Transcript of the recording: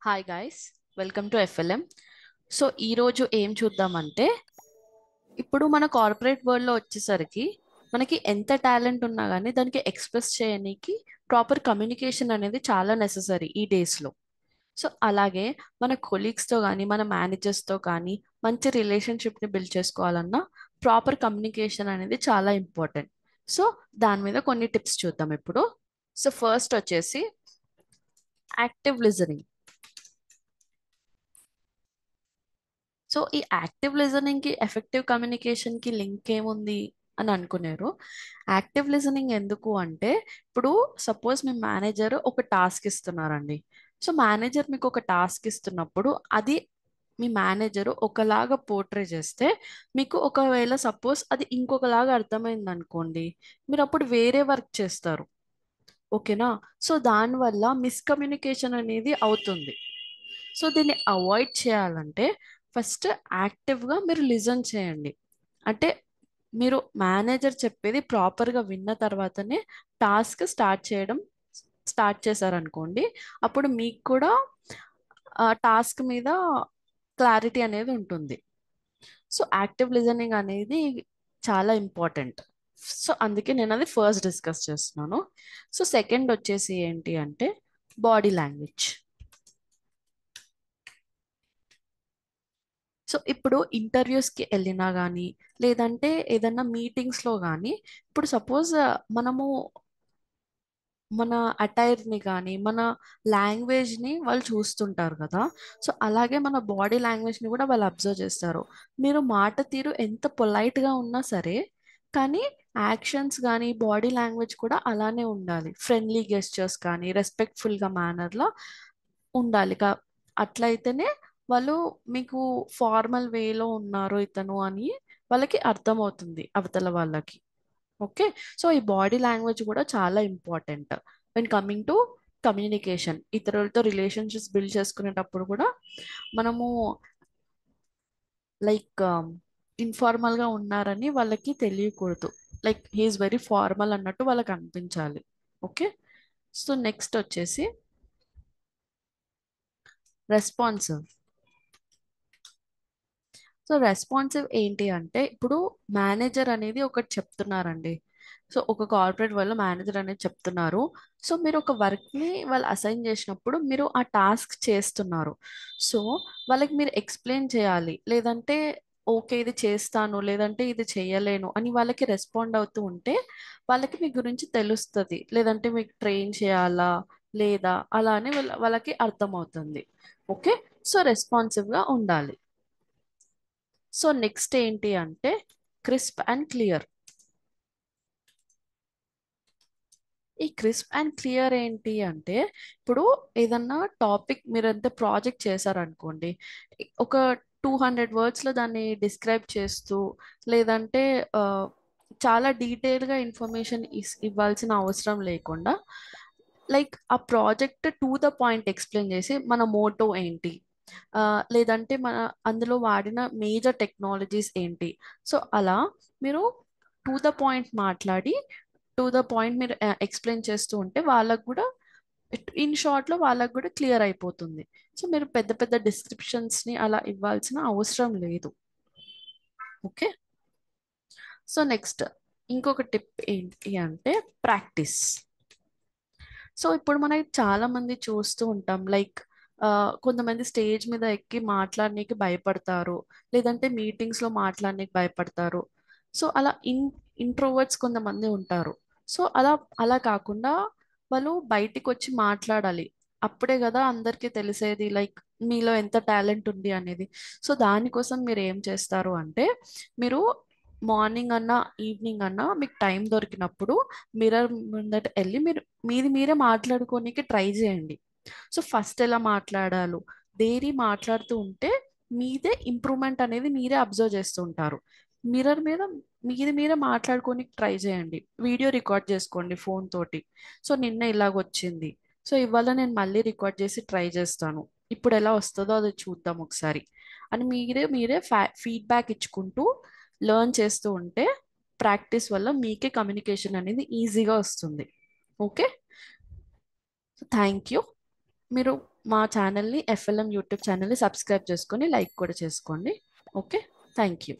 Hi guys, welcome to FLM. So ఈరోజు ఏం చూద్దామంటే, ఇప్పుడు మన కార్పొరేట్ వరల్డ్లో వచ్చేసరికి మనకి ఎంత టాలెంట్ ఉన్నా కానీ దానికి ఎక్స్ప్రెస్ చేయడానికి ప్రాపర్ కమ్యూనికేషన్ అనేది చాలా నెససరీ ఈ డేస్లో. సో అలాగే మన కొలీగ్స్తో కానీ మన మేనేజర్స్తో కానీ మంచి రిలేషన్షిప్ని బిల్డ్ చేసుకోవాలన్నా ప్రాపర్ కమ్యూనికేషన్ అనేది చాలా ఇంపార్టెంట్. సో దాని మీద కొన్ని టిప్స్ చూద్దాం ఇప్పుడు. సో ఫస్ట్ వచ్చేసి యాక్టివ్ లిజనింగ్. సో ఈ యాక్టివ్ లిజనింగ్ కి ఎఫెక్టివ్ కమ్యూనికేషన్ కి లింక్ ఏముంది అని అనుకున్నారు. యాక్టివ్ లిజనింగ్ ఎందుకు అంటే, ఇప్పుడు సపోజ్ మీ మేనేజర్ ఒక టాస్క్ ఇస్తున్నారండి. సో మేనేజర్ మీకు ఒక టాస్క్ ఇస్తున్నప్పుడు అది మీ మేనేజర్ ఒకలాగా పోర్ట్రే చేస్తే, మీకు ఒకవేళ సపోజ్ అది ఇంకొకలాగా అర్థమైంది అనుకోండి, మీరు అప్పుడు వేరే వర్క్ చేస్తారు. ఓకేనా? సో దానివల్ల మిస్కమ్యూనికేషన్ అనేది అవుతుంది. సో దీన్ని అవాయిడ్ చేయాలంటే ఫస్ట్ యాక్టివ్గా మీరు లిజన్ చేయండి. అంటే మీరు మేనేజర్ చెప్పేది ప్రాపర్గా విన్న తర్వాతనే టాస్క్ స్టార్ట్ చేశారనుకోండి, అప్పుడు మీకు కూడా ఆ టాస్క్ మీద క్లారిటీ అనేది ఉంటుంది. సో యాక్టివ్ లిజనింగ్ అనేది చాలా ఇంపార్టెంట్. సో అందుకే నేను అది ఫస్ట్ డిస్కస్ చేస్తున్నాను. సో సెకండ్ వచ్చేసి ఏంటి అంటే బాడీ లాంగ్వేజ్. సో ఇప్పుడు ఇంటర్వ్యూస్కి వెళ్ళినా కానీ లేదంటే ఏదన్నా మీటింగ్స్లో కానీ, ఇప్పుడు సపోజ్ మనము మన అటైర్ని కానీ మన లాంగ్వేజ్ని వాళ్ళు చూస్తుంటారు కదా. సో అలాగే మన బాడీ లాంగ్వేజ్ని కూడా వాళ్ళు అబ్జర్వ్ చేస్తారు. మీరు మాట తీరు ఎంత పొలైట్గా ఉన్నా సరే, కానీ యాక్షన్స్ కానీ బాడీ లాంగ్వేజ్ కూడా అలానే ఉండాలి. ఫ్రెండ్లీ గెస్చర్స్ కానీ రెస్పెక్ట్ఫుల్గా మేనర్లో ఉండాలి. అట్లయితేనే వాళ్ళు మీకు ఫార్మల్ వేలో ఉన్నారు ఇతను అని వాళ్ళకి అర్థమవుతుంది అవతల వాళ్ళకి. ఓకే. సో ఈ బాడీ లాంగ్వేజ్ కూడా చాలా important when coming to communication. ఇతరులతో రిలేషన్షిప్స్ బిల్డ్ చేసుకునేటప్పుడు కూడా మనము లైక్ ఇన్ఫార్మల్గా ఉన్నారని వాళ్ళకి తెలియకూడదు. లైక్ హీఈస్ వెరీ ఫార్మల్ అన్నట్టు వాళ్ళకి అనిపించాలి. ఓకే. సో నెక్స్ట్ వచ్చేసి రెస్పాన్సివ్. సో రెస్పాన్సివ్ ఏంటి అంటే, ఇప్పుడు మేనేజర్ అనేది ఒకటి చెప్తున్నారండి. సో ఒక కార్పొరేట్ వల్ల మేనేజర్ అనేది చెప్తున్నారు. సో మీరు ఒక వర్క్ని వాళ్ళు అసైన్ చేసినప్పుడు మీరు ఆ టాస్క్ చేస్తున్నారు. సో వాళ్ళకి మీరు ఎక్స్ప్లెయిన్ చేయాలి. లేదంటే ఓకే ఇది చేస్తాను లేదంటే ఇది చేయలేను అని వాళ్ళకి రెస్పాండ్ అవుతూ ఉంటే వాళ్ళకి మీ గురించి తెలుస్తుంది. లేదంటే మీకు ట్రైన్ చేయాలా లేదా అలా అని వాళ్ళకి అర్థమవుతుంది. ఓకే. సో రెస్పాన్సివ్గా ఉండాలి. సో నెక్స్ట్ ఏంటి అంటే క్రిస్ప్ అండ్ క్లియర్. ఈ క్రిస్ప్ అండ్ క్లియర్ ఏంటి అంటే, ఇప్పుడు ఏదన్నా టాపిక్ మీరు ఎంత ప్రాజెక్ట్ చేశారనుకోండి, ఒక 200 వర్డ్స్లో దాన్ని డిస్క్రైబ్ చేస్తూ లేదంటే ఆ, చాలా డీటెయిల్గా ఇన్ఫర్మేషన్ ఇవ్వాల్సిన అవసరం లేకుండా, లైక్ ఆ project to the point explain చేసి మన మోటో ఏంటి, ఆ, లేదంటే మన అందులో వాడిన మేజర్ టెక్నాలజీస్ ఏంటి, సో అలా మీరు టు ద పాయింట్ మాట్లాడి టు ద పాయింట్ మీరు ఎక్స్ప్లెయిన్ చేస్తూ ఉంటే వాళ్ళకు కూడా ఇన్ షార్ట్లో వాళ్ళకు కూడా క్లియర్ అయిపోతుంది. సో మీరు పెద్ద పెద్ద డిస్క్రిప్షన్స్ని అలా ఇవ్వాల్సిన అవసరం లేదు. ఓకే. సో నెక్స్ట్ ఇంకొక టిప్ ఏంటి అంటే ప్రాక్టీస్. సో ఇప్పుడు మనకి చాలా మంది చూస్తూ ఉంటాం, లైక్ కొంతమంది స్టేజ్ మీద ఎక్కి మాట్లాడనీకి భయపడతారు, లేదంటే మీటింగ్స్లో మాట్లాడనీకి భయపడతారు. సో అలా ఇంట్రోవర్ట్స్ కొంతమంది ఉంటారు. సో అలా అలా కాకుండా వాళ్ళు బయటికి వచ్చి మాట్లాడాలి. అప్పుడే కదా అందరికీ తెలిసేది, లైక్ మీలో ఎంత టాలెంట్ ఉంది అనేది. సో దానికోసం మీరు ఏం చేస్తారు అంటే, మీరు మార్నింగ్ అన్నా ఈవినింగ్ అన్నా మీకు టైం దొరికినప్పుడు మిర్రర్ ముందట వెళ్ళి మీరు మీరే మాట్లాడుకోనికి ట్రై చేయండి. సో ఫస్ట్ ఎలా మాట్లాడాలో డైలీ మాట్లాడుతూ ఉంటే మీదే ఇంప్రూవ్మెంట్ అనేది మీరే అబ్జర్వ్ చేస్తూ ఉంటారు. మిర్రర్ మీద మీరే మాట్లాడుకోనికి ట్రై చేయండి. వీడియో రికార్డ్ చేసుకోండి ఫోన్ తోటి. సో నిన్న ఇలాగొచ్చింది, సో ఇవాళ నేను మళ్ళీ రికార్డ్ చేసి ట్రై చేస్తాను, ఇప్పుడు ఎలా వస్తుందో అది చూద్దాం ఒకసారి అని మీరే ఫీడ్బ్యాక్ ఇచ్చుకుంటూ లెర్న్ చేస్తూ ఉంటే ప్రాక్టీస్ వల్ల మీకే కమ్యూనికేషన్ అనేది ఈజీగా వస్తుంది. ఓకే. Thank you. మీరు మా ఛానల్ని ఎఫ్ఎల్ఎం యూట్యూబ్ ఛానల్ని సబ్స్క్రైబ్ చేసుకొని లైక్ కూడా చేసుకోండి. Okay, thank you.